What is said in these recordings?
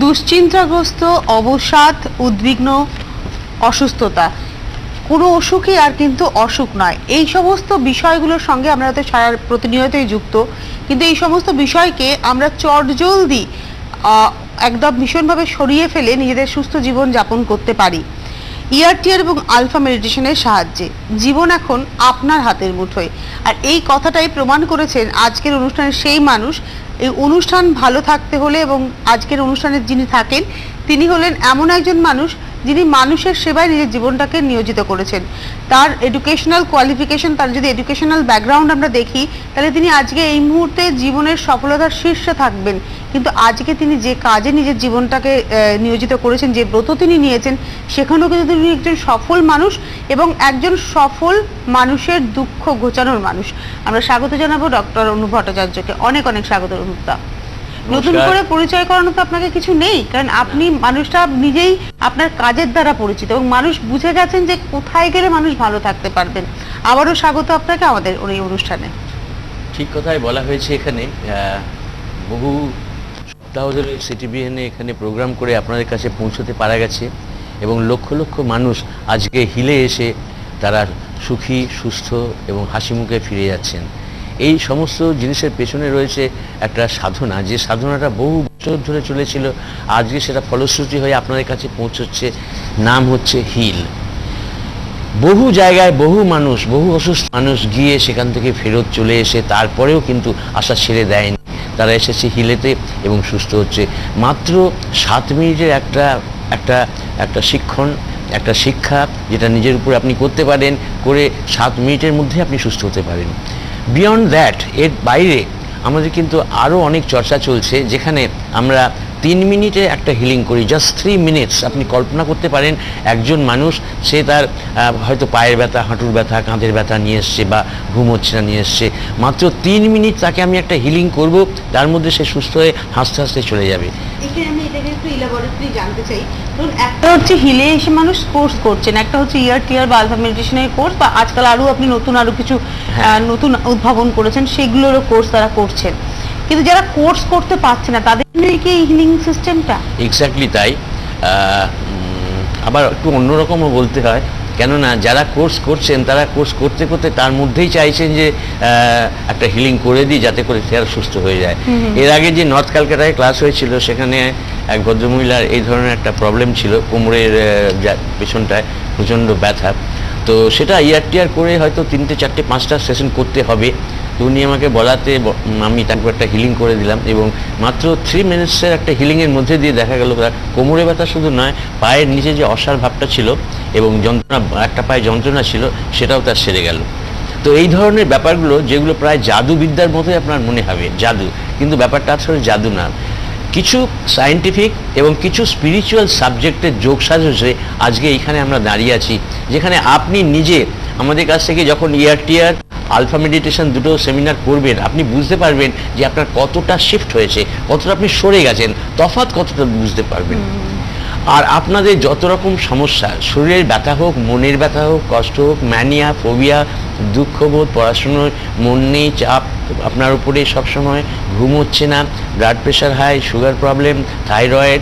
দুশ্চিন্তাগ্রস্ত, অবসাদ, উদ্বিগ্ন, অসুস্থতা, কোনো অসুখই আর কিন্তু অসুখ নয়। এই সমস্ত বিষয়গুলোর সঙ্গে আমরা তো সারা প্রতিনিয়তই যুক্ত, কিন্তু এই সমস্ত বিষয়কে আমরা চটজলদি একদম ভীষণভাবে সরিয়ে ফেলে নিজেদের সুস্থ জীবন যাপন করতে পারি ERTR এবং আলফা মেডিটেশনের সাহায্যে। জীবন এখন আপনার হাতের মুঠোয়। আর এই কথাটাই প্রমাণ করেছেন আজকের অনুষ্ঠানের সেই মানুষ। এই অনুষ্ঠান ভালো থাকতে হলে এবং আজকের অনুষ্ঠানে যিনি থাকেন তিনি হলেন এমন একজন মানুষ যিনি মানুষের সেবায় নিজের জীবনটাকে নিয়োজিত করেছেন। তার এডুকেশনাল কোয়ালিফিকেশন, তার যদি এডুকেশনাল ব্যাকগ্রাউন্ড আমরা দেখি, তাহলে তিনি আজকে এই মুহূর্তে জীবনের সফলতার শীর্ষে থাকবেন। কিন্তু আজকে তিনি যে কাজে নিজের জীবনটাকে নিয়োজিত করেছেন, যে ব্রত তিনি নিয়েছেন, সেখানেও কিন্তু তিনি একজন সফল মানুষ এবং একজন সফল মানুষের দুঃখ ঘোচানোর মানুষ। আমরা স্বাগত জানাবো ডক্টর অনুপ ভট্টাচার্যকে। অনেক অনেক স্বাগত অনুপদা। নতুন করে পরিচয় করানো তো আপনাকে কিছু নেই, কারণ আপনি মানুষটা নিজেই আপনার কাজের দ্বারা পরিচিত এবং মানুষ বুঝে গেছেন যে কোথায় গেলে মানুষ ভালো থাকতে পারবেন। আবারও স্বাগত আপনাকে আমাদের এই অনুষ্ঠানে। ঠিক কথাই বলা হয়েছে। এখানে বহু সপ্তাহ ধরে সিটিবিএনে এখানে প্রোগ্রাম করে আপনাদের কাছে পৌঁছতে পারা গেছে এবং লক্ষ লক্ষ মানুষ আজকে হিলে এসে তারা সুখী, সুস্থ এবং হাসি মুখে ফিরে যাচ্ছেন। এই সমস্ত জিনিসের পেছনে রয়েছে একটা সাধনা, যে সাধনাটা বহু বছর ধরে চলেছিল, আজকে সেটা ফলশ্রুতি হয়ে আপনাদের কাছে পৌঁছচ্ছে। নাম হচ্ছে হিল। বহু জায়গায় বহু মানুষ, বহু অসুস্থ মানুষ গিয়ে সেখান থেকে ফেরত চলে এসে তারপরেও কিন্তু আশা ছেড়ে দেয়নি। তারা এসেছে হিলেতে এবং সুস্থ হচ্ছে। মাত্র 7 মিনিটের একটা শিক্ষণ, একটা শিক্ষা, যেটা নিজের উপরে আপনি করতে পারেন, করে 7 মিনিটের মধ্যে আপনি সুস্থ হতে পারেন। বিয়ন্ড দ্যাট, এর বাইরে আমাদের কিন্তু আরও অনেক চর্চা চলছে, যেখানে আমরা 3 মিনিটে একটা হিলিং করি। Just 3 minutes. আপনি কল্পনা করতে পারেন একজন মানুষ, সে তার হয়তো পায়ের ব্যথা, হাঁটুর ব্যথা, কাঁধের ব্যথা নিয়ে এসছে বা ঘুম হচ্ছে না নিয়ে এসছে, মাত্র 3 মিনিট তাকে আমি একটা হিলিং করব, তার মধ্যে সে সুস্থ হয়ে হাসতে হাসতে চলে যাবে। এখানে আমি এটাকে একটু ইলাবোরেটলি জানতে চাই। ধরুন একটা হচ্ছে হিলে এসে মানুষ কোর্স করছেন, একটা হচ্ছে ERTR বা আলফা মেডিটেশনের কোর্স, বা আজকাল আরও আপনি নতুন আরও কিছু নতুন উদ্ভাবন করেছেন, সেগুলোরও কোর্স তারা করছেন। কিন্তু যারা কোর্স করতে পারছে না তাদের জন্য কি এই হিলিং সিস্টেমটা? এক্স্যাক্টলি তাই। আবার একটু অন্যরকমও বলতে হয়, কেননা যারা কোর্স করছেন তারা কোর্স করতে করতে তার মধ্যেই চাইছেন যে একটা হিলিং করে দিই, যাতে করে সে আর সুস্থ হয়ে যায়। এর আগে যে নর্থ ক্যালকাটায় ক্লাস হয়েছিল, সেখানে এক ভদ্রমহিলার এই ধরনের একটা প্রবলেম ছিল, কোমরের পেছনটায় প্রচণ্ড ব্যথা। তো সেটা ERTR করে হয়তো 3টে 4টে 5টা সেশন করতে হবে। তো উনি আমাকে বলাতে আমি তারপর একটা হিলিং করে দিলাম এবং মাত্র 3 মিনিটসের একটা হিলিংয়ের মধ্যে দিয়ে দেখা গেল তার কোমরে ব্যথা শুধু নয়, পায়ের নিচে যে অসার ভাবটা ছিল এবং যন্ত্রণা, একটা পায়ে যন্ত্রণা ছিল, সেটাও তার সেরে গেল। তো এই ধরনের ব্যাপারগুলো, যেগুলো প্রায় জাদুবিদ্যার মতোই আপনার মনে হবে জাদু, কিন্তু ব্যাপারটা আসলে জাদু না। কিছু সায়েন্টিফিক এবং কিছু স্পিরিচুয়াল সাবজেক্টের যোগসাজশে আজকে এইখানে আমরা দাঁড়িয়ে আছি, যেখানে আপনি নিজে আমাদের কাছ থেকে যখন ERTR আলফা মেডিটেশন দুটো সেমিনার করবেন, আপনি বুঝতে পারবেন যে আপনার কতটা শিফট হয়েছে, কতটা আপনি সরে গেছেন, তফাৎ কতটা বুঝতে পারবেন। আর আপনাদের যত রকম সমস্যা, শরীরের ব্যথা হোক, মনের ব্যথা হোক, কষ্ট হোক, ম্যানিয়া, ফোবিয়া, দুঃখবোধ, পড়াশুনোয় মন নেই, চাপ আপনার উপরে সবসময়, ঘুম হচ্ছে না, blood pressure high, sugar problem, thyroid,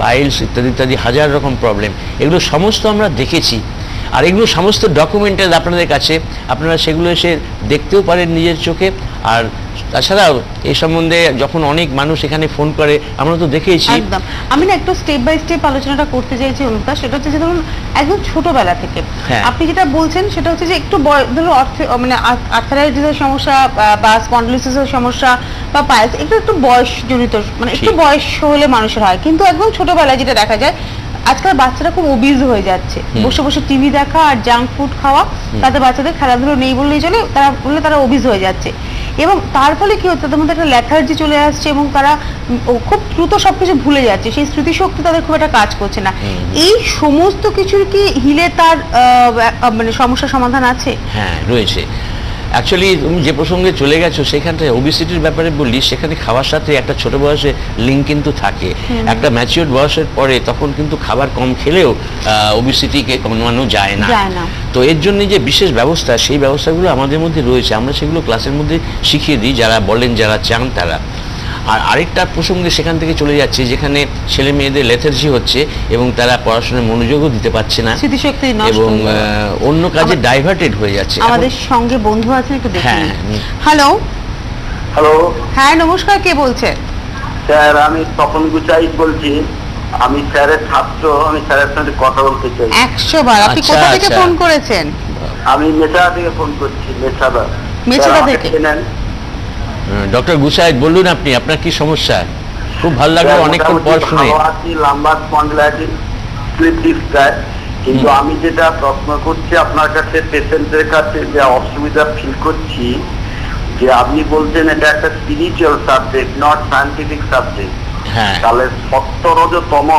piles ইত্যাদি ইত্যাদি হাজার রকম প্রবলেম, এগুলো সমস্ত আমরা দেখেছি। আর এগুলো সমস্ত ডকুমেন্টেড আপনাদের কাছে, আপনারা সেগুলো এসে দেখতেও পারেন নিজের চোখে। আর তাছাড়াও এই সম্বন্ধে যখন অনেক মানুষ এখানে ফোন করে, আমরা তো দেখেইছি। একদম। আমি না একটু স্টেপ বাই স্টেপ আলোচনাটা করতে চাইছি অনুপদা। সেটা হচ্ছে যে ধরুন একদম ছোটবেলা থেকে আপনি যেটা বলছেন, সেটা হচ্ছে যে একটু ধরুন মানে আর্থারাইটিসের সমস্যা বা স্পন্ডিলোসিসের সমস্যা বা পাইলস, একটু বয়স জনিত, মানে একটু বয়স হলে মানুষের হয়। কিন্তু একদম ছোটবেলায় যেটা দেখা যায়, আজকাল বাচ্চারা খুব ওবিজ হয়ে যাচ্ছে, বসে বসে টিভি দেখা আর জাঙ্ক ফুড খাওয়া, তাতে বাচ্চাদের খেলাধুলো নেই বললেই চলে, তারা ওবিজ হয়ে যাচ্ছে। এবং তার ফলে কি হচ্ছে, তাদের মধ্যে একটা লেথার্জি চলে আসছে এবং তারা খুব দ্রুত সবকিছু ভুলে যাচ্ছে, সেই স্মৃতিশক্তি তাদের খুব একটা কাজ করছে না। এই সমস্ত কিছুর কি হিলে তার মানে সমস্যার সমাধান আছে? হ্যাঁ, রয়েছে। অ্যাকচুয়ালি তুমি যে প্রসঙ্গে চলে গেছো, সেখানটায় ওবিসিটির ব্যাপারে বললি, সেখানে খাওয়ার সাথে একটা ছোট বয়সে লিঙ্ক কিন্তু থাকে। একটা ম্যাচিওর বয়সের পরে তখন কিন্তু খাবার কম খেলেও ওবিসিটিকে কমানো যায় না। তো এর জন্য যে বিশেষ ব্যবস্থা, সেই ব্যবস্থাগুলো আমাদের মধ্যে রয়েছে, আমরা সেগুলো ক্লাসের মধ্যে শিখিয়ে দিই, যারা বলেন, যারা চান তারা। আর আরেকটা প্রসঙ্গে সেখান থেকে চলে যাচ্ছে, যেখানে ছেলে মেয়েদের লেথার্জি হচ্ছে এবং তারা পড়াশোনায় মনোযোগও দিতে পারছে না স্মৃতিশক্তি নষ্ট এবং অন্য কাজে ডাইভার্টেড হয়ে যাচ্ছে। আমাদের সঙ্গে বন্ধু আছেন, একটু দেখুন। হ্যাঁ। হ্যালো হ্যালো হ্যাঁ নমস্কার, কে বলছেন? স্যার, আমি তপন গুচাই বলছি। আমি স্যারের ছাত্র, আমি স্যারের সঙ্গে কথা বলতে চাই। 100 বার। আপনি আচ্ছা, কোথা থেকে আচ্ছা। ফোন করেছেন? আমি মেছাদা থেকে ফোন করছি। মেছাদা মেছাদা থেকে। ডক্টর গুসাইদ বলুন, আপনি আপনার কি সমস্যা? খুব ভালো লাগলো অনেকক্ষণ পর শুনে। লাম্বার স্পন্ডিলাইটিস, স্লিপ ডিস্কার। কিন্তু আমি যেটা প্রশ্ন করছি আপনার কাছে, পেশেন্টের কাছে যে অসুবিধা ফিল করছি, যে আপনি বলছেন এটা একটা spiritual subject, not scientific subject. হ্যাঁ, তাহলে সত্য রজতম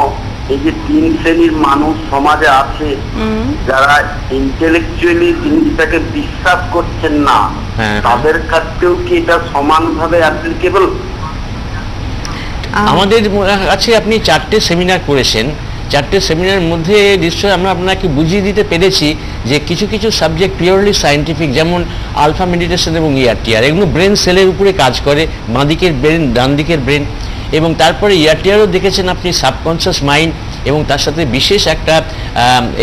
এই যে 3 শ্রেণীর মানুষ সমাজে আছে, যারা ইন্টেলেকচুয়ালি জিনিসটাকে বিশ্বাস করছেন না, হ্যাঁ, তাদের কাছেও কি এটা সমানভাবে অ্যাপ্লিকেবল? আমাদের কাছে আপনি 4টে সেমিনার করেছেন। 4টে সেমিনারের মধ্যে নিশ্চয়ই আমরা আপনাকে বুঝিয়ে দিতে পেরেছি যে কিছু কিছু সাবজেক্ট পিওরলি সায়েন্টিফিক, যেমন আলফা মেডিটেশন এবং ERTR, এগুলো ব্রেন সেলের উপরে কাজ করে, বাঁ দিকের ব্রেন ডান দিকের ব্রেন। এবং তারপরে ERTRও দেখেছেন আপনি সাবকনসিয়াস মাইন্ড, এবং তার সাথে বিশেষ একটা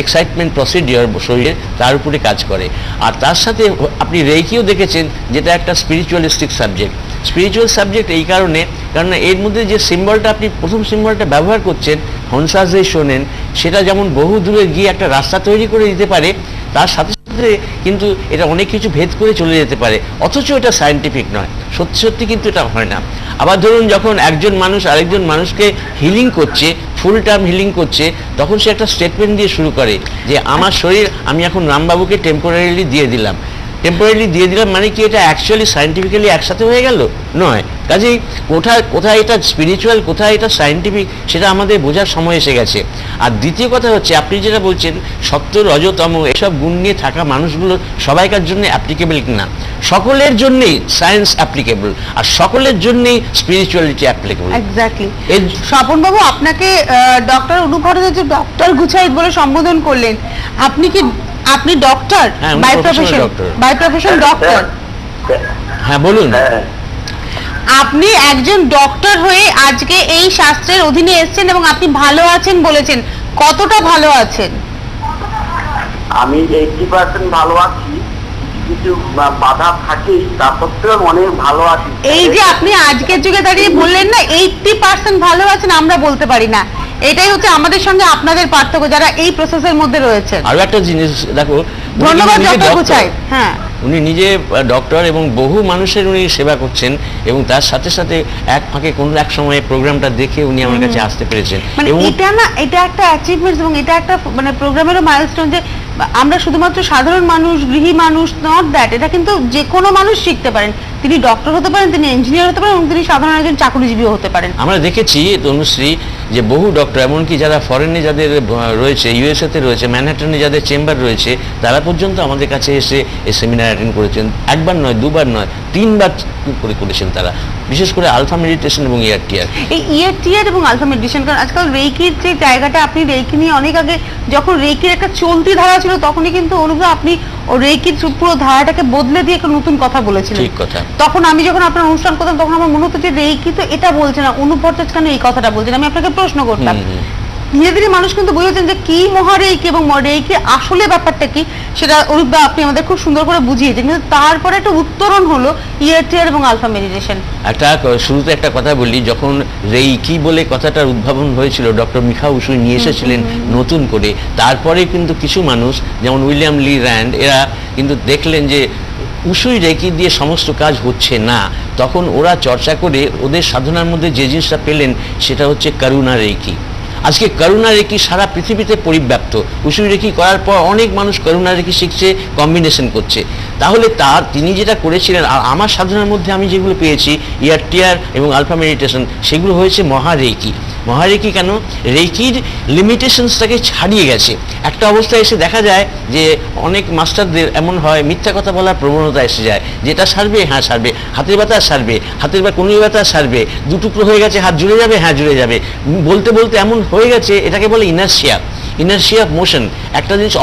এক্সাইটমেন্ট প্রসিডিওর শরীরে, তার উপরে কাজ করে। আর তার সাথে আপনি রেইকিও দেখেছেন, যেটা একটা স্পিরিচুয়ালিস্টিক সাবজেক্ট। স্পিরিচুয়াল সাবজেক্ট এই কারণে, কারণ এর মধ্যে যে সিম্বলটা আপনি প্রথম সিম্বলটা ব্যবহার করছেন, হনসাজে শোনেন, সেটা যেমন বহু দূরে গিয়ে একটা রাস্তা তৈরি করে দিতে পারে, তার সাথে সাথে কিন্তু এটা অনেক কিছু ভেদ করে চলে যেতে পারে, অথচ এটা সায়েন্টিফিক নয়। সত্যি সত্যি কিন্তু এটা হয় না। আবার ধরুন, যখন একজন মানুষ আরেকজন মানুষকে হিলিং করছে, ফুল টার্ম হিলিং করছে, তখন সে একটা স্টেটমেন্ট দিয়ে শুরু করে যে আমার শরীর আমি এখন রামবাবুকে টেম্পোরারিলি দিয়ে দিলাম। টেম্পোরারিলি দিয়ে দিলাম মানে কি এটা অ্যাকচুয়ালি সায়েন্টিফিক্যালি একসাথে হয়ে গেল? নয়। কাজেই কোথায় এটা স্পিরিচুয়াল, কোথায় এটা সায়েন্টিফিক, সেটা আমাদের বোঝার সময় এসে গেছে। আর দ্বিতীয় কথা হচ্ছে, আপনি যেটা বলছেন সত্য রজতম এসব গুণ নিয়ে থাকা মানুষগুলো সবাইকার জন্য অ্যাপ্লিকেবল কিনা। সকলের জন্যই সায়েন্স অ্যাপ্লিকেবল, আর সকলের জন্যই spirituality applicable. Exactly. Swapan babu, আপনাকে ডক্টর অনুপ ভট্টাচার্য ডক্টর গুচাইত বলে সম্বোধন করলেন। আপনি doctor by profession? By profession doctor? হ্যাঁ বলুন। আপনি একজন ডক্টর হয়ে আজকে এই শাস্ত্রের অধীনে এসেছেন এবং আপনি ভালো আছেন বলেছেন, কতটা ভালো আছেন? আমি 80% ভালো আছি, কিছু বাধা থাকে, তা সত্ত্বেও অনেক ভালো আছি। এই যে আপনি আজকের যুগে দাঁড়িয়ে বললেন না 80% ভালো আছেন, আমরা বলতে পারি না। এটাই হচ্ছে আমাদের সঙ্গে আপনাদের পার্থক্য, যারা এই প্রসেসের মধ্যে রয়েছেন। আরো একটা জিনিস দেখো, ধন্যবাদ ডক্টর গুচাইত। হ্যাঁ, উনি নিজে ডক্টর এবং বহু মানুষের উনি সেবা করছেন, এবং তার সাথে সাথে এক ফাঁকে কোনো এক সময় প্রোগ্রামটা দেখে উনি আমার কাছে আসতে পেরেছেন। মানে এটা না, এটা একটা অ্যাচিভমেন্ট এবং এটা একটা মানে প্রোগ্রামেরও মাইলস্টোন, যে আমরা শুধুমাত্র সাধারণ মানুষ, গৃহী মানুষ, নট দ্যাট, এটা কিন্তু যে কোনো মানুষ শিখতে পারেন। তিনি ডক্টর হতে পারেন, তিনি ইঞ্জিনিয়ার হতে পারেন, এবং তিনি সাধারণ একজন চাকরিজীবীও হতে পারেন। আমরা দেখেছি তনুশ্রী যে বহু ডক্টর, এমনকি যারা ফরেনে যাদের রয়েছে, USA-তে রয়েছে, ম্যানহাটনে যাদের চেম্বার রয়েছে, তারা পর্যন্ত আমাদের কাছে এসে এই সেমিনার অ্যাটেন্ড করেছেন। একবার নয়, দুবার নয়, 3বার করে করেছেন তারা, বিশেষ করে আলফা মেডিটেশন এবং ERTR। এই ERTR এবং আলফা মেডিটেশন, কারণ আজকাল রেইকির যে জায়গাটা, আপনি রেইকি নিয়ে অনেক আগে যখন রেইকির একটা চলতি ধারা ছিল, তখনই কিন্তু অনুভব আপনি রেইকির পুরো ধারাটাকে বদলে দিয়ে একটা নতুন কথা বলেছিলেন। ঠিক কথা। তখন আমি যখন আপনার অনুষ্ঠান করতাম, তখন আমার মনে হতো যে রেইকি তো এটা বলছে না, অনুপ ভট্টাচার্য কেন এই কথাটা বলছেন। আমি আপনাকে প্রশ্ন করতাম, ধীরে ধীরে মানুষ কিন্তু বুঝেছেন যে কি মহারেইকি এবং রেইকি আসলে ব্যাপারটা কি, সেটা অনুপ দা আপনি আমাদের খুব সুন্দর করে বুঝিয়েছেন। কিন্তু তারপরে একটা উত্তরণ হলো ERTR এবং আলফা মেডিটেশন। শুরুতে একটা কথা বলি, যখন রেইকি বলে কথাটার উদ্ভাবন হয়েছিল, ডক্টর মিখা উসুই নিয়ে এসেছিলেন নতুন করে। তারপরে কিন্তু কিছু মানুষ, যেমন উইলিয়াম লি র্যান্ড, এরা কিন্তু দেখলেন যে উসুই রেইকি দিয়ে সমস্ত কাজ হচ্ছে না, তখন ওরা চর্চা করে ওদের সাধনার মধ্যে যে জিনিসটা পেলেন, সেটা হচ্ছে করুণা রেইকি। আজকে করুণা রেকি সারা পৃথিবীতে পরিব্যাপ্ত। উসুই রেকি করার পর অনেক মানুষ করুণা রেকি শিখছে, কম্বিনেশন করছে। তাহলে তিনি যেটা করেছিলেন, আর আমার সাধনার মধ্যে আমি যেগুলো পেয়েছি ERTR এবং আলফা মেডিটেশন, সেগুলো হয়েছে মহারেকি। মহারেকি কেন? রেকির লিমিটেশনসটাকে ছাড়িয়ে গেছে। একটা অবস্থায় এসে দেখা যায় যে অনেক মাস্টারদের এমন হয়, মিথ্যা কথা বলার প্রবণতা এসে যায়, যেটা সারবে, হ্যাঁ সারবে, হাতের ব্যথা সারবে, হাতের বা কোন ব্যথা সারবে, দুটুকরো হয়ে গেছে, হাত জুড়ে যাবে, হ্যাঁ জুড়ে যাবে, বলতে বলতে এমন হয়ে গেছে, এটাকে বলে ইনার্শিয়া অফ মোশন। একটা জিনিস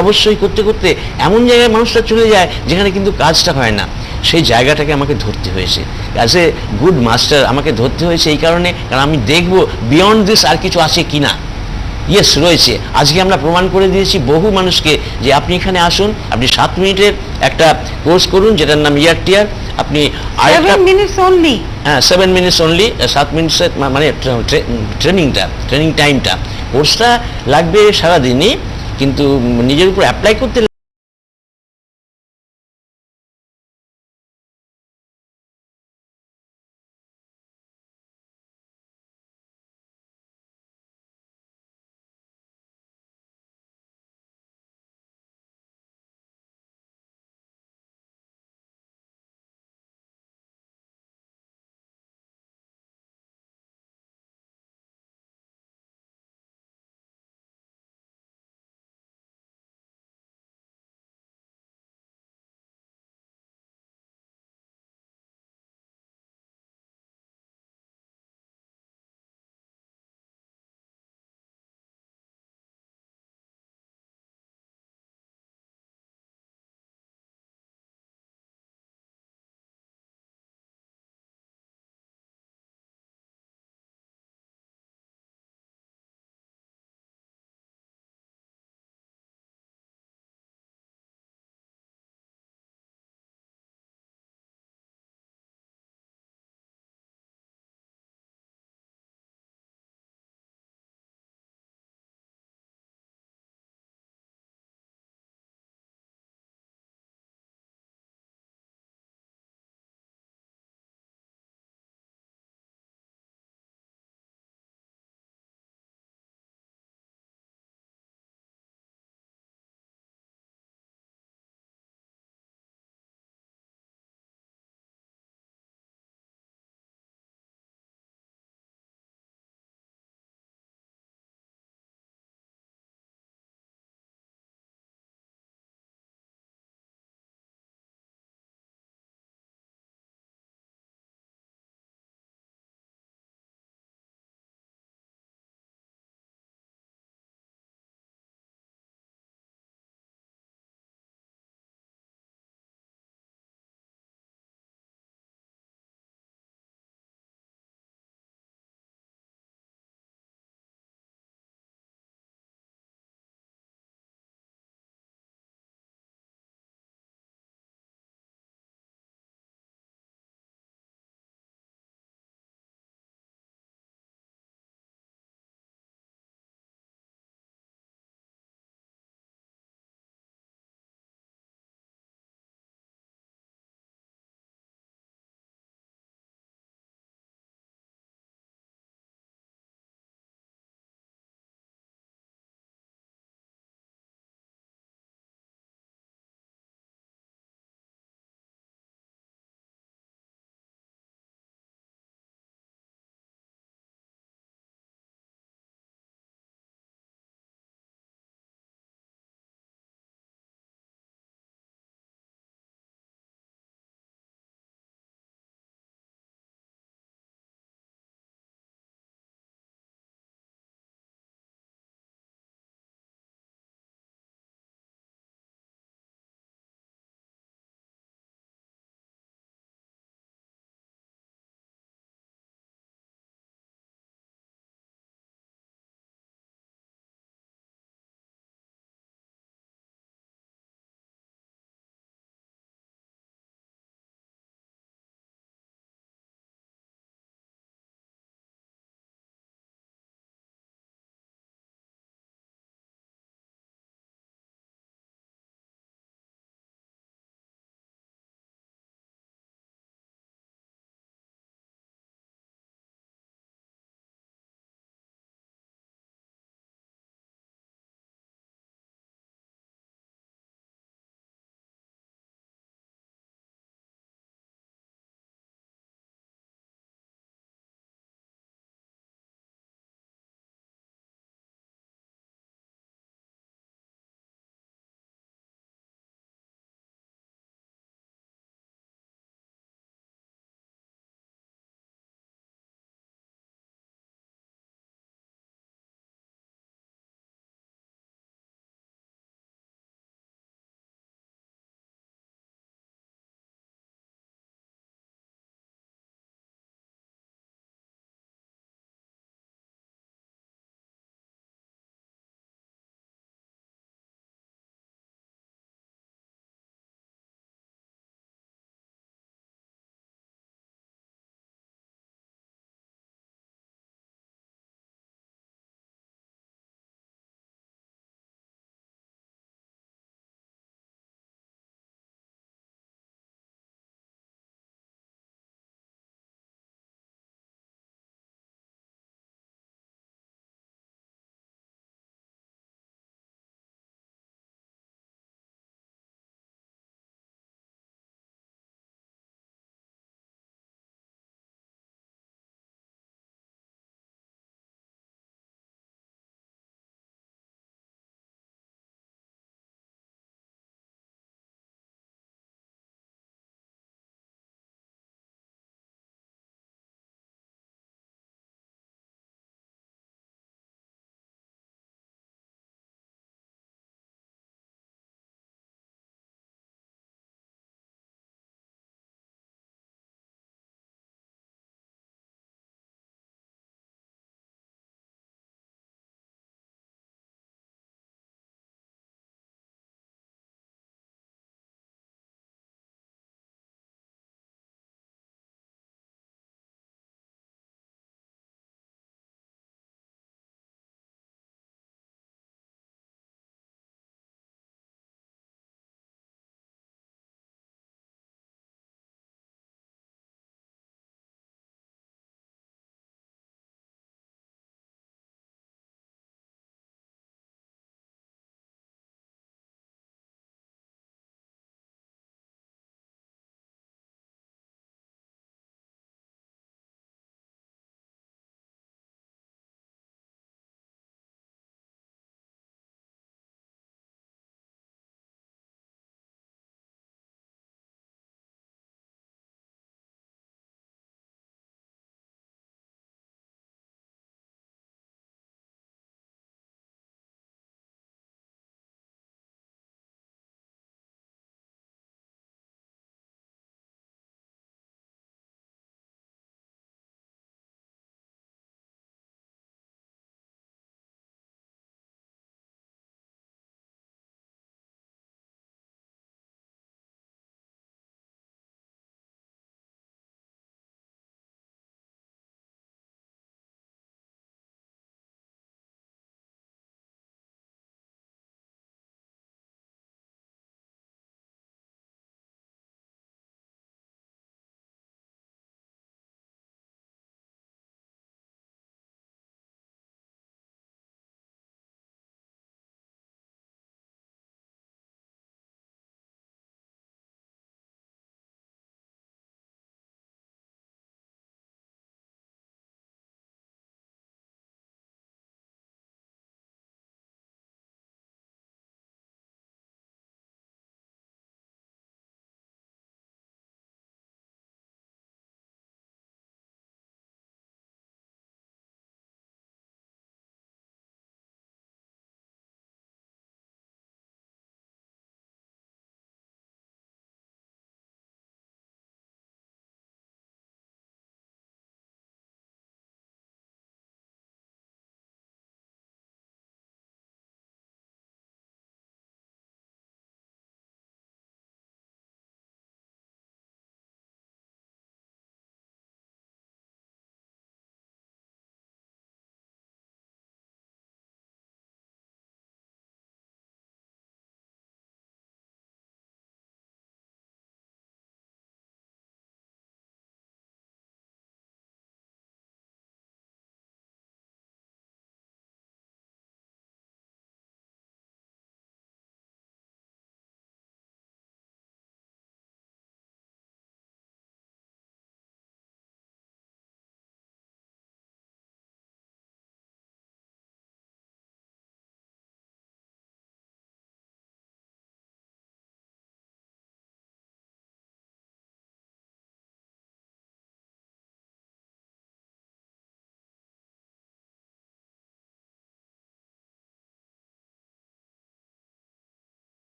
অবশ্যই করতে করতে এমন জায়গায় মানুষটা চলে যায় যেখানে কিন্তু কাজটা হয় না। সেই জায়গাটাকে আমাকে ধরতে হয়েছে। অ্যাজ এ গুড মাস্টার আমাকে ধরতে হয়েছে এই কারণে, কারণ আমি দেখব বিয়ন্ড দিস আর কিছু আছে কিনা। ইয়েস, রয়েছে। আজকে আমরা প্রমাণ করে দিয়েছি বহু মানুষকে যে আপনি এখানে আসুন, আপনি 7 মিনিটের একটা কোর্স করুন যেটার নাম ইয়ার টিয়ার, আপনি 7 মিনিটস অনলি। হ্যাঁ, 7 মিনিটস অনলি, 7 মিনিটসের মানে ট্রেনিং টাইমটা, কোর্সটা লাগবে সারাদিনই, কিন্তু নিজের উপর অ্যাপ্লাই করতে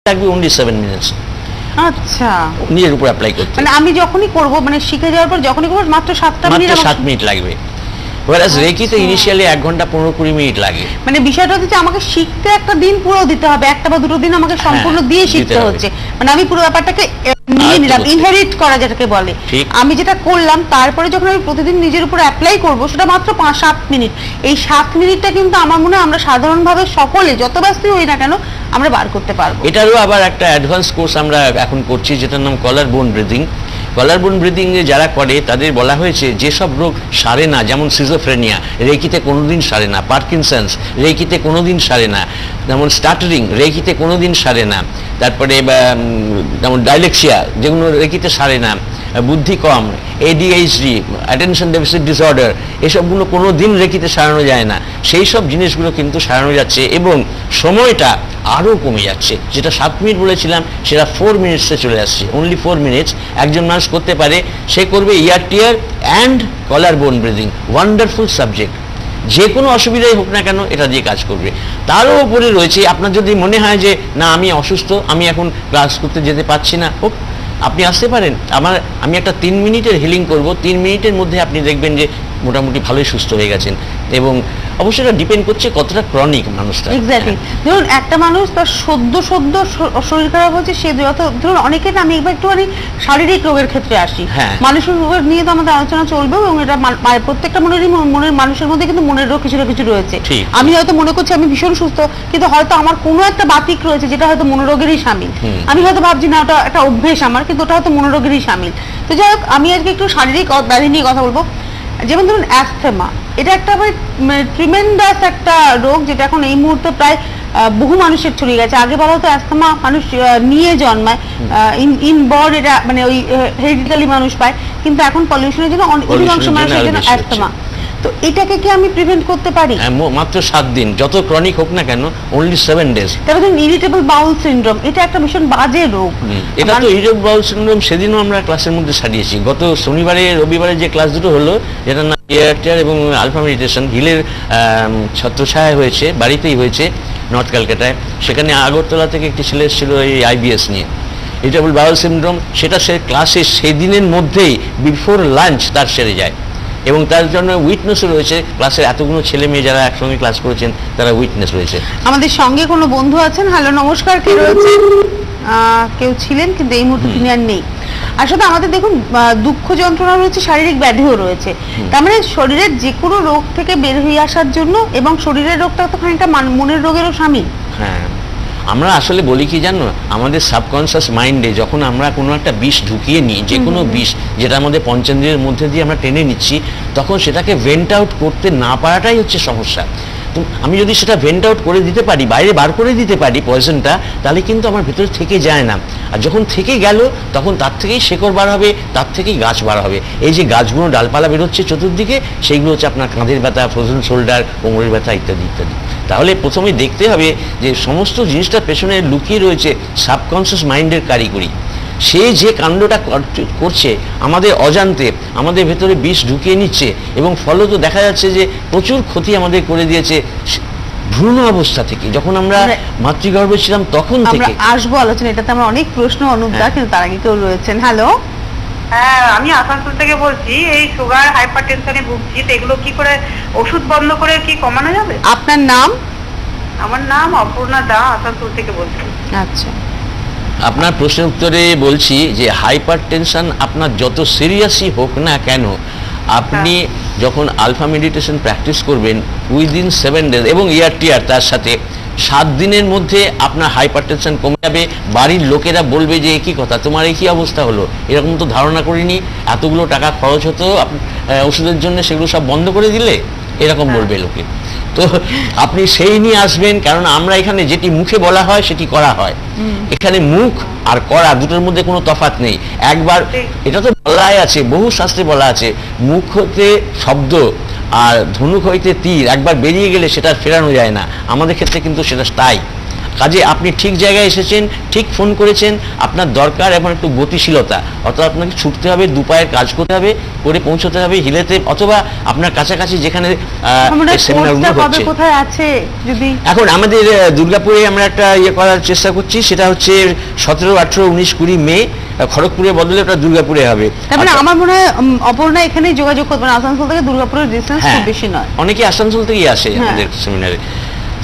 লাগবে অনলি 7 মিনিটস আচ্ছা, নিজের উপর অ্যাপ্লাই করতে, মানে আমি যখনই করব, মানে শিখে যাওয়ার পর যখনই করব মাত্র 7টা মিনিট, মাত্র 7 মিনিট লাগবে। ওয়ারাস রেকিতে ইনিশিয়ালি 1 ঘন্টা 15-20 মিনিট লাগে। মানে বিষয়টা হচ্ছে যে আমাকে শিখতে একটা দিন পুরো দিতে হবে, একটা বা দুটো দিন আমাকে সম্পূর্ণ দিয়ে দিতে শিখতে হবে। হচ্ছে, মানে আমি পুরো ব্যাপারটাকে নিয়ে নিলাম, করতে। ইনহেরিট করা যেটাকে বলে। ঠিক। আমি যেটা করলাম তারপরে যখন আমি প্রতিদিন নিজের উপর অ্যাপ্লাই করব সেটা মাত্র 5-7 মিনিট। এই 7 মিনিটটা কিন্তু আমার মনে হয় আমরা সাধারণভাবে সকলে যত ব্যস্তই হই না কেন আমরা বার করতে পারবো। এটারও আবার একটা অ্যাডভান্স কোর্স আমরা এখন করছি, যেটার নাম কলার বোন ব্রিদিং। কলার বোন ব্রিদিং যারা করে তাদের বলা হয়েছে যেসব রোগ সারে না, যেমন সিজোফ্রেনিয়া রেকিতে কোনোদিন সারে না, পার্কিনসন্স রেকিতে কোনোদিন সারে না, যেমন স্টাটারিং রেকিতে কোনোদিন সারে না, তারপরে যেমন ডাইলেক্সিয়া যেগুলো রেকিতে সারে না, বুদ্ধি কম, ADHD অ্যাটেনশন ডেফিসিট ডিসঅর্ডার, এসবগুলো কোনো দিন রেকিতে সারানো যায় না। সেই সব জিনিসগুলো কিন্তু সারানো যাচ্ছে এবং সময়টা আরও কমে যাচ্ছে। যেটা 7 মিনিট বলেছিলাম সেটা 4 মিনিটসে চলে আসছে, অনলি 4 মিনিটস একজন মানুষ করতে পারে। সে করবে ইয়ার টিয়ার অ্যান্ড কলার বোন ব্রিদিং, ওয়ান্ডারফুল সাবজেক্ট। যে কোনো অসুবিধাই হোক না কেন এটা দিয়ে কাজ করবে। তারও উপরে রয়েছে, আপনার যদি মনে হয় যে না আমি অসুস্থ, আমি এখন ক্লাস করতে যেতে পারছি না, হোক আপনি আসতে পারেন। আমি একটা 3 মিনিটের হিলিং করব, 3 মিনিটের মধ্যে আপনি দেখবেন যে মোটামুটি ভালোই সুস্থ হয়ে গেছেন। এবং অবশ্যই এটা ডিপেন্ড করছে কতটা ক্রনিক মানুষটা। এক্স্যাক্টলি, ধরুন একটা মানুষ তার সদ্য শরীর খারাপ হচ্ছে, সে ধরুন অনেকের, আমি একবার একটুখানি শারীরিক রোগের ক্ষেত্রে আসি, হ্যাঁ। মানসিক রোগের নিয়ে তো আমাদের আলোচনা চলবে, এবং এটা প্রত্যেকটা মনের মানুষের মধ্যে কিন্তু মনের রোগ কিছু না কিছু রয়েছে। ঠিক। আমি হয়তো মনে করছি আমি ভীষণ সুস্থ, কিন্তু হয়তো আমার কোনো একটা বাতিক রয়েছে যেটা হয়তো মনোরোগেরই সামিল। আমি হয়তো ভাবছি না ওটা একটা অভ্যেস আমার, কিন্তু ওটা হয়তো মনোরোগেরই সামিল। তো যাই হোক, আমি আজকে একটু শারীরিক ব্যাধি নিয়ে কথা বলবো। যেমন ধরুন অ্যাস্থেমা, এটা একটা ট্রিমেন্ডাস একটা রোগ, যেটা এখন এই মুহূর্তে প্রায় বহু মানুষের ছড়িয়ে গেছে। আগে বলা হতো অ্যাস্থেমা মানুষ নিয়ে জন্মায়, ইনবর্ন, এটা মানে ওই হেরিডিটারি মানুষ পায়, কিন্তু এখন পলিউশনের জন্য অধিকাংশ মানুষের জন্য অ্যাস্থেমা। তো এটাকে কি আমি প্রিভেন্ট করতে পারি? মাত্র 7 দিন, যত ক্রনিক হোক না কেন, অনলি 7 ডেজ। তারপর ধরুন ইরিটেবল বাউল সিনড্রোম, এটা একটা ভীষণ বাজে রোগ। এটা তো ইরিটেবল বাউল সিনড্রোম সেদিনও আমরা ক্লাসের মধ্যে সারিয়েছি। গত শনিবারে রবিবারে যে ক্লাস দুটো হলো, যেটার নাম এয়ারটেয়ার এবং আলফা মেডিটেশন, হিলের ছত্রছায়া হয়েছে, বাড়িতেই হয়েছে নর্থ ক্যালকাটায়। সেখানে আগরতলা থেকে একটি ছেলে এসেছিল এই IBS নিয়ে, ইরিটেবল বাউল সিনড্রোম। সেটা সে ক্লাসে সেদিনের মধ্যেই বিফোর লাঞ্চ তার সেরে যায়, এবং তার জন্য উইটনেসও রয়েছে। ক্লাসের এতগুলো ছেলে মেয়ে যারা একসঙ্গে ক্লাস করেছেন তারা উইটনেস রয়েছে। আমাদের সঙ্গে কোনো বন্ধু আছেন? হ্যালো, নমস্কার, কে রয়েছে? কেউ ছিলেন কিন্তু এই মুহূর্তে তিনি আর নেই। আসলে আমাদের দেখুন, দুঃখ যন্ত্রণা রয়েছে, শারীরিক ব্যাধিও রয়েছে। তার মানে শরীরের যে কোনো রোগ থেকে বের হয়ে আসার জন্য, এবং শরীরের রোগটা তো খানিকটা মনের রোগেরও সামিল। হ্যাঁ, আমরা আসলে বলি কি জানো, আমাদের সাবকনসিয়াস মাইন্ডে যখন আমরা কোনো একটা বিষ ঢুকিয়ে নিই, যে কোনো বিষ যেটা আমাদের পঞ্চেন্দ্রিয়ের মধ্যে দিয়ে আমরা টেনে নিচ্ছি, তখন সেটাকে ভেন্ট আউট করতে না পারাটাই হচ্ছে সমস্যা। তো আমি যদি সেটা ভেন্ট আউট করে দিতে পারি, বাইরে বার করে দিতে পারি পয়জনটা, তাহলে কিন্তু আমার ভেতরে থেকে যায় না। আর যখন থেকে গেল তখন তার থেকেই শেকড় বার হবে, তার থেকেই গাছ বার হবে। এই যে গাছগুলো ডালপালা বেরোচ্ছে চতুর্দিকে, সেইগুলো হচ্ছে আপনার কাঁধের ব্যথা, ফ্রোজেন শোল্ডার, কোমরের ব্যথা ইত্যাদি ইত্যাদি। তাহলে প্রথমে দেখতে হবে যে সমস্ত জিনিসটার পেছনে লুকিয়ে রয়েছে সাবকনসিয়াস মাইন্ডের কারিগরি। সে যে কাণ্ডটা করছে আমাদের অজান্তে, আমাদের ভেতরে বিষ ঢুকিয়ে নিচ্ছে, এবং ফলত দেখা যাচ্ছে যে প্রচুর ক্ষতি আমাদের করে দিয়েছে ভ্রূণ অবস্থা থেকে, যখন আমরা মাতৃগর্ভে ছিলাম তখন আমরা থেকে। আসবো আলোচনা, এটাতে আমরা অনেক প্রশ্ন অনুদার, কিন্তু তার আগে কেউ রয়েছেন। হ্যালো, হ্যাঁ, আমি আসানসোল থেকে বলছি। এই সুগার, হাইপার টেনশনে ভুগছি, তো এগুলো কি করে ওষুধ বন্ধ করে কি কমানো যাবে? আপনার নাম? আমার নাম অপূর্ণা দা, আসানসোল থেকে বলছি। আচ্ছা, আপনার প্রশ্নের উত্তরে বলছি যে হাইপার টেনশন আপনার যত সিরিয়াসই হোক না কেন, আপনি যখন আলফা মেডিটেশন প্র্যাকটিস করবেন উইদিন 7 ডেজ এবং ERTR তার সাথে 7 দিনের মধ্যে আপনার হাইপার টেনশন কমে যাবে। বাড়ির লোকেরা বলবে যে একই কথা, তোমার একই অবস্থা হলো, এরকম তো ধারণা করিনি, এতগুলো টাকা খরচ হতো ওষুধের জন্য, সেগুলো সব বন্ধ করে দিলে, এরকম বলবে লোকে। তো আপনি সেই নিয়ে আসবেন, কারণ আমরা এখানে যেটি মুখে বলা হয় সেটি করা হয়। এখানে মুখ আর করা দুটোর মধ্যে কোনো তফাৎ নেই। একবার এটা তো বলাই আছে, বহু শাস্ত্রে বলা আছে, মুখ হতে শব্দ আর ধনুক হইতে তীর একবার বেরিয়ে গেলে সেটা ফেরানো যায় না। আমাদের ক্ষেত্রে কিন্তু সেটা তাই। কাজে আপনি ঠিক জায়গায় এসেছেন, ঠিক ফোন করেছেন। আপনার দরকার এখন একটু গতিশীলতা, অর্থাৎ আপনাকে ছুটতে হবে, দুপায়ের কাজ করতে হবে, করে পৌঁছতে হবে হিলেতে, অথবা আপনার কাছাকাছি যেখানে আমরা সেমিনারগুলো কোর্সটা কবে হচ্ছে। কোথায় আছে যদি এখন আমাদের দুর্গাপুরে আমরা একটা ইয়ে করার চেষ্টা করছি, সেটা হচ্ছে 17, 18, 19, 20 মে খড়গপুরের বদলে ওটা দুর্গাপুরে হবে। তার মানে আচ্ছা, আমার মনে হয় অপর্ণা এখানে যোগাযোগ করবেন, আসানসোল থেকে দুর্গাপুরের ডিসটেন্স হ্যাঁ, খুব বেশি নয়। অনেকে আসানসোল থেকেই আসে হ্যাঁ। আমাদের সেমিনারে।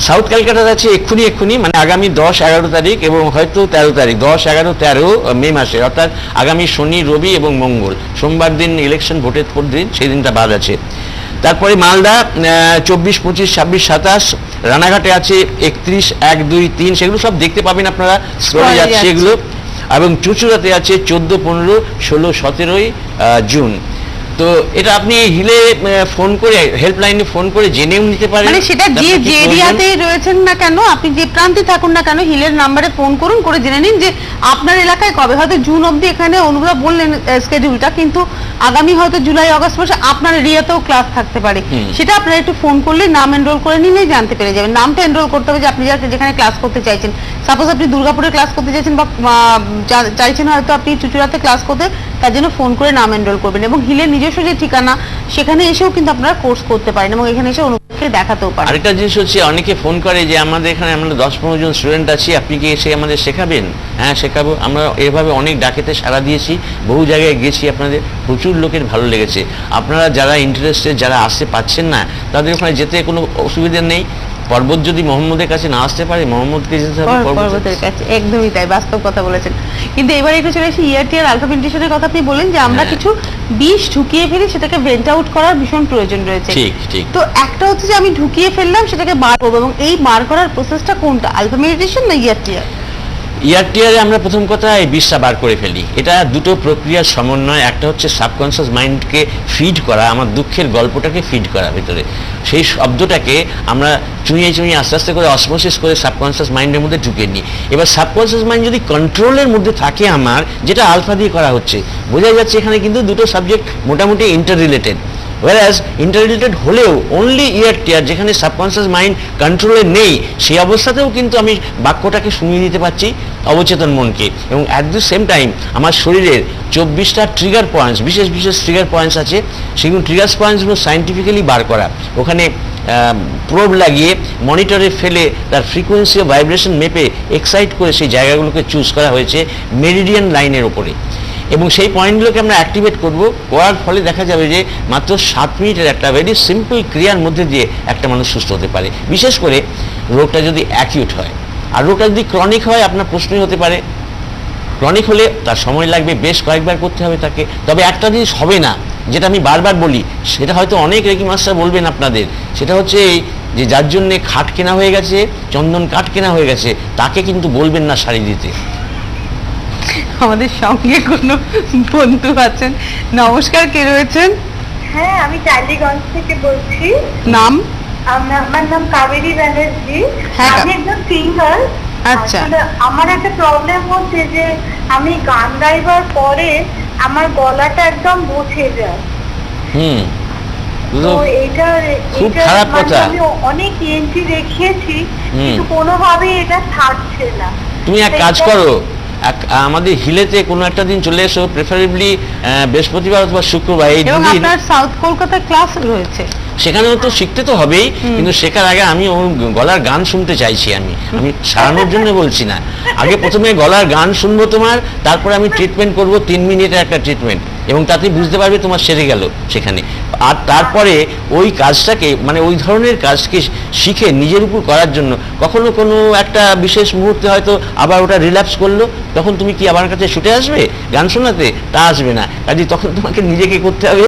সাউথ ক্যালকাটার আছে এক্ষুনি মানে আগামী 10, 11 তারিখ এবং হয়তো 13 তারিখ, 10, 11, 13 মে মাসে, অর্থাৎ আগামী শনি, রবি এবং মঙ্গল। সোমবার দিন ইলেকশন, ভোটের পর দিন, সেই দিনটা বাদ আছে। তারপরে মালদা 24, 25, 26, 27, রানাঘাটে আছে 31, 1, 2, 3, সেগুলো সব দেখতে পাবেন আপনারা, স্ক্রলে যাচ্ছে এগুলো। এবং চুঁচুড়াতে আছে 14, 15, 16, 17 জুন। তো এটা আপনি হিলে ফোন করে, হেল্পলাইনে ফোন করে জেনেও নিতে পারেন। মানে সেটা যে আপনার কি যে প্রয়োজন। এরিয়াতেই রয়েছেন না কেন, আপনি যে প্রান্তে থাকুন না কেন, হিলের নাম্বারে ফোন করুন, করে জেনে নিন যে আপনার এলাকায় কবে। হয়তো জুন অবধি এখানে অনুভব বললেন স্কেডিউলটা, কিন্তু আগামী হয়তো জুলাই, আগস্ট মাসে আপনার এরিয়াতেও ক্লাস থাকতে পারে। সেটা আপনারা একটু ফোন করলে, নাম এনরোল করে নিলেই জানতে পেরে যাবেন। নামটা এনরোল করতে হবে যে আপনি যেখানে ক্লাস করতে চাইছেন। সাপোজ আপনি দুর্গাপুরে ক্লাস করতে চাইছেন বা চাইছেন হয়তো আপনি চুচুড়াতে ক্লাস করতে, তার জন্য ফোন করে নাম এনরোল করবেন। এবং হিলের নিজস্ব যে ঠিকানা, সেখানে এসেও কিন্তু আপনারা কোর্স করতে পারেন এবং এখানে এসে অনুভবকে দেখাতেও পারেন। আরেকটা জিনিস হচ্ছে, অনেকে ফোন করে যে আমাদের এখানে আমরা 10-15 জন স্টুডেন্ট আছি, আপনি কি এসে আমাদের শেখাবেন? হ্যাঁ, শেখাবো। আমরা এভাবে অনেক ডাকেতে সাড়া দিয়েছি, বহু জায়গায় গেছি, আপনাদের প্রচুর লোকের ভালো লেগেছে। আপনারা যারা ইন্টারেস্টেড, যারা আসতে পারছেন না, তাদের ওখানে যেতে কোনো অসুবিধা নেই। পর্বত যদি মোহাম্মদের কাছে না আসতে পারে, মোহাম্মদকে যেতে হবে পর্বতের কাছে, একদমই তাই, বাস্তব কথা বলেছেন। কিন্তু এবার একটু চলে আসি ইয়ারটি আর আলফাবেন্টেশনের কথা। আপনি বলেন যে আমরা হ্যাঁ। কিছু বিষ ঢুকিয়ে ফেলি, সেটাকে ভেন্ট আউট করার ভীষণ প্রয়োজন রয়েছে। ঠিক ঠিক। তো একটা হচ্ছে যে আমি ঢুকিয়ে ফেললাম, সেটাকে বার করবো, এবং এই বার করার প্রসেসটা কোনটা, আলফা মেডিটেশন না ইয়ারটিআর? ইয়ারটিআরে আমরা প্রথম কথা এই বিষটা বার করে ফেলি। এটা দুটো প্রক্রিয়ার সমন্বয়। একটা হচ্ছে সাবকনসিয়াস মাইন্ডকে ফিড করা, আমার দুঃখের গল্পটাকে ফিড করা ভিতরে, সেই শব্দটাকে আমরা চুইয়ে চুইয়ে আস্তে আস্তে করে অসমোসিস করে সাবকনসিয়াস মাইন্ডের মধ্যে ঢুকিয়ে নিই। এবার সাবকনসিয়াস মাইন্ড যদি কন্ট্রোলের মধ্যে থাকে আমার, যেটা আলফা দিয়ে করা হচ্ছে, বোঝা যাচ্ছে এখানে কিন্তু দুটো সাবজেক্ট মোটামুটি ইন্টার রিলেটেড। whereas ইন্টাররিলেটেড হলেও অনলি ইয়ারটিআর, যেখানে সাবকনসিয়াস মাইন্ড কন্ট্রোলে নেই, সেই অবস্থাতেও কিন্তু আমি বাক্যটাকে শুনিয়ে দিতে পারছি অবচেতন মনকে। এবং অ্যাট দ্য সেম টাইম আমার শরীরের 24টা ট্রিগার পয়েন্টস, বিশেষ বিশেষ ট্রিগার পয়েন্টস আছে, সেগুলো ট্রিগার পয়েন্টসগুলো সায়েন্টিফিক্যালি বার করা, ওখানে প্রোব লাগিয়ে মনিটরে ফেলে তার ফ্রিকোয়েন্সি ও ভাইব্রেশন মেপে এক্সাইট করে সেই জায়গাগুলোকে চুজ করা হয়েছে মেরিডিয়ান লাইনের ওপরে। এবং সেই পয়েন্টগুলোকে আমরা অ্যাক্টিভেট করব, করার ফলে দেখা যাবে যে মাত্র 7 মিনিটের একটা ভেরি সিম্পল ক্রিয়ার মধ্যে দিয়ে একটা মানুষ সুস্থ হতে পারে। বিশেষ করে রোগটা যদি অ্যাকিউট হয়, আর রোগটা যদি ক্রনিক হয়, আপনার প্রশ্নই হতে পারে। ক্রনিক হলে তার সময় লাগবে, বেশ কয়েকবার করতে হবে তাকে। তবে একটা জিনিস হবে না, যেটা আমি বারবার বলি, সেটা হয়তো অনেক রেকি মাস্টার বলবেন আপনাদের, সেটা হচ্ছে এই যে যার জন্যে খাট কেনা হয়ে গেছে, চন্দন কাঠ কেনা হয়ে গেছে, তাকে কিন্তু বলবেন না শাড়ি দিতে। আমাদের সঙ্গে কোনো বন্ধু আছেন, নমস্কার, কে রয়েছেন? হ্যাঁ, আমি টালিগঞ্জ থেকে বলছি। নাম? আমার নাম কাবেরী ব্যানার্জি। হ্যাঁ, আমি একজন সিঙ্গার। আচ্ছা। আমার একটা প্রবলেম হচ্ছে যে আমি গান গাইবার পরে আমার গলাটা একদম বসে যায়। তো এটা খুব খারাপ কথা। আমি অনেক ইএনটি দেখিয়েছি, কিন্তু কোনোভাবেই এটা থাকছে না। তুমি এক কাজ করো, আমাদের হিলেতে কোনো একটা দিন চলে এসো, প্রেফারেবলি বৃহস্পতিবার অথবা শুক্রবার, এই এবং দুদিন। আপনার সাউথ কলকাতায় ক্লাস রয়েছে, সেখানেও তো শিখতে তো হবেই, কিন্তু শেখার আগে আমি ওর গলার গান শুনতে চাইছি। আমি সারানোর জন্য বলছি না, আগে প্রথমে গলার গান শুনবো তোমার, তারপরে আমি ট্রিটমেন্ট করব, 3 মিনিটের একটা ট্রিটমেন্ট, এবং তাতে বুঝতে পারবে তোমার সেরে গেল সেখানে। আর তারপরে ওই কাজটাকে, মানে ওই ধরনের কাজকে শিখে নিজের উপর করার জন্য, কখনো কোনো একটা বিশেষ মুহূর্তে হয়তো আবার ওটা রিল্যাপস করলো, তখন তুমি কি আমার কাছে ছুটে আসবে গান শোনাতে? তা আসবে না। কাজে তখন তোমাকে নিজেকে করতে হবে